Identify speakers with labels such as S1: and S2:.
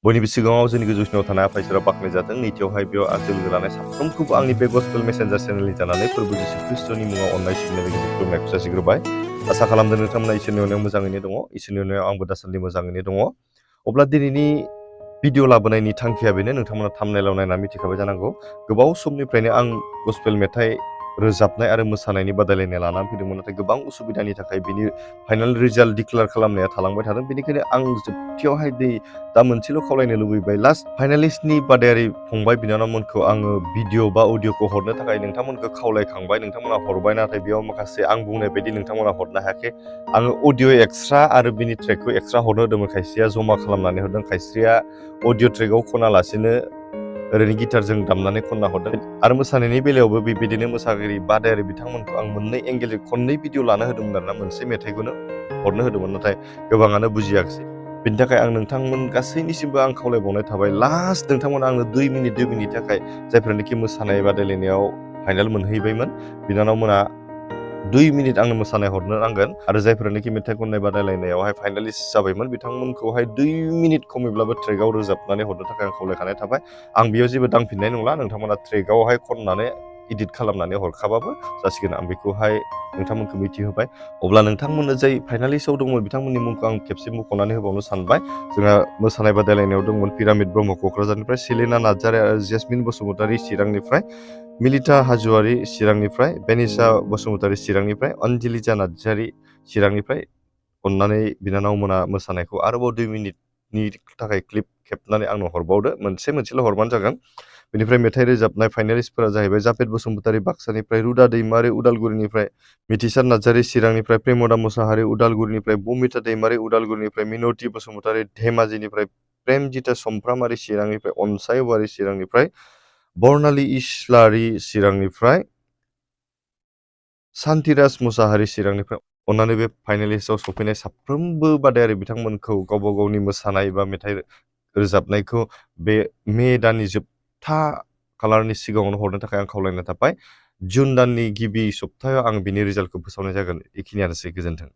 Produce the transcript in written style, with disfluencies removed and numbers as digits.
S1: बयनिबो सिगाङाव जोंनि गोजौसिनाव थानाय आफा इसोरा बाख्नायजाथों। नैथियावहाय बेयाव आजोल लानाय साफ्रोमखौबो आंनि बे गस्पेल मेसेन्जार चेनेलनि जानानै फोरबो जिसु ख्रिस्ट'नि मुङाव अननाय सिबिनाय लोगोसे खुलुमनायखौ जासिग्रोबाय। आसा खालामदों नोंथांमोना इसोरनि अननायाव मोजाङैनो दङ। इसोरनि अननायाव आंबो दासान्दि मोजाङैनो दङ। अब्ला दिनैनि भिडिअ लाबोनायनि थांखिया बेनो, नोंथांमोना थाम्बनेइलाव नायना मिथिखाबाय जानांगौ। गोबाव समनिफ्रायनो आं गस्पेल मेथाइ रोजाबनाय आरो मोसानायनि बादायलायनाय लानानै फैदोंमोन, नाथाय गोबां उसुबिदानि थाखाय बिनि फाइनाल रिजाल्ट डिक्लेयार खालामनाया थालांबाय थादों। बेनिखायनो आं जोबथियावहाय दा मोनसेल' खावलायनो लुबैबाय, लास्ट फाइनालिस्टनि बादायारि फंबाय बिनानावमोनखौ आङो भिडिअ बा अडिअखौ हरनो थाखाय नोंथांमोनखौ खावलायखांबाय। नोंथांमोना हरबाय, नाथाय बेयाव माखासे आं बुंनाय बायदि नोंथांमोना हरनो हायाखै। आङो अडिअ एक्सट्रा आरो बिनि ट्रेकखौ एक्सट्रा हरनो होदोंमोन। खायसेया जमा खालामनानै हरदों, खायसेया अडिअ ट्रेकआव खनालासिनो ओरैनो गिटारजों दामनानै खनना हरदों। आरो मोसानायनि बेलायावबो बेबायदिनो मोसागिरि बादायारि बिथांमोनखौ आं मोननै एंगेलजों खननै भिडिअ लानो होदोंमोन आरोना, मोनसे मेथाइखौनो हरनो होदोंमोन, नाथाय गोबाङानो बुजियाखिसै। बेनि थाखाय आं नोंथांमोन गासैनिसिमबो आं खावलायबावनाय थाबाय, लास्ट नोंथांमोना आंनो 2 मिनिटनि थाखाय, जायफोरानोखि मोसानाय बादायलायनायाव फाइनाल मोनहैबायमोन बिनानावमोना 2 मिनिट आंनो मोसानाय हरनो नांगोन। आरो जायफोरानोखि मेथाइ खननाय बादायलायनायावहाय फाइनालिस्ट जाबायमोन बिथांमोनखौहाय 2 मिनिट खमैब्लाबो ट्रेकआव रोजाबनानै हरनो थाखाय आं खावलायखानाय थाबाय। आं बेयाव जेबो दांफिननाय नंला, नोंथांमोना ट्रेकआवहाय खननानै इडिट खालामनानै हरखाबाबो जासिगोन। आं बेखौहाय नोंथांमोनखौ मिथिहोबाय। अब्ला नोंथांमोननो जाय फाइनालिस्टआव दंमोन बिथांमोननि मुंखौ आं खेबसे मख'नानै होबावनो सानबाय। जोंहा मोसानाय बादायलायनायाव दंमोन पिरामिड ब्रह्म क'क्राझारनिफ्राय, सेलिना नार्जारि आरो जेसमिन बसुमतारि चिरांनिफ्राय, मिलिता हाज'वारि चिरांनिफ्राय, बेनिसा बसुमतारि चिरांनिफ्राय, अनजिलिजा नार्जारि चिरांनिफ्राय। अननानै बिनानावमोना मोसानायखौ आरोबाव 2 मिनिटनि थाखाय क्लिप खेबनानै आंनो हरबावदो। मोनसेल' हरबानो जागोन। बेनिफ्राय मेथाइ रोजाबनाय फाइनालिस्टफोरा जाहैबाय जाफेद बसुमतारि बाक्सानिफ्राय, रुदा दैमारि उदालगुरिनिफ्राय, मिथिसार नार्जारि चिरांनिफ्राय, प्रेमदा मुसाहारि उदालगुरिनिफ्राय, बुमिता दैमारि उदालगुरिनिफ्राय, मिनति बसुमतारि धेमाजिनिफ्राय, प्रेमजिता समफ्रामारि चिरांनिफ्राय, अनसाय औवारि चिरांनिफ्राय, बर्नाली इस्लारि चिरांनिफ्राय, सान्तिराज मुसाहारि चिरांनिफ्राय। अननानै बे फाइनालिस्टआव सफैनाय साफ्रोमबो बादायारि बिथांमोनखौ गावबा गावनि मोसानाय बा मेथाइ रोजाबनायखौ बे मे दाननि जोबथा खालारनि सिगाङावनो हरनो थाखाय आं खावलायनाय थाबाय। जुन दाननि गिबि सप्तायाव आं बिनि रिजाल्टखौ फोसावनाय जागोन। बेखिनियानोसै, गोजोन्थों।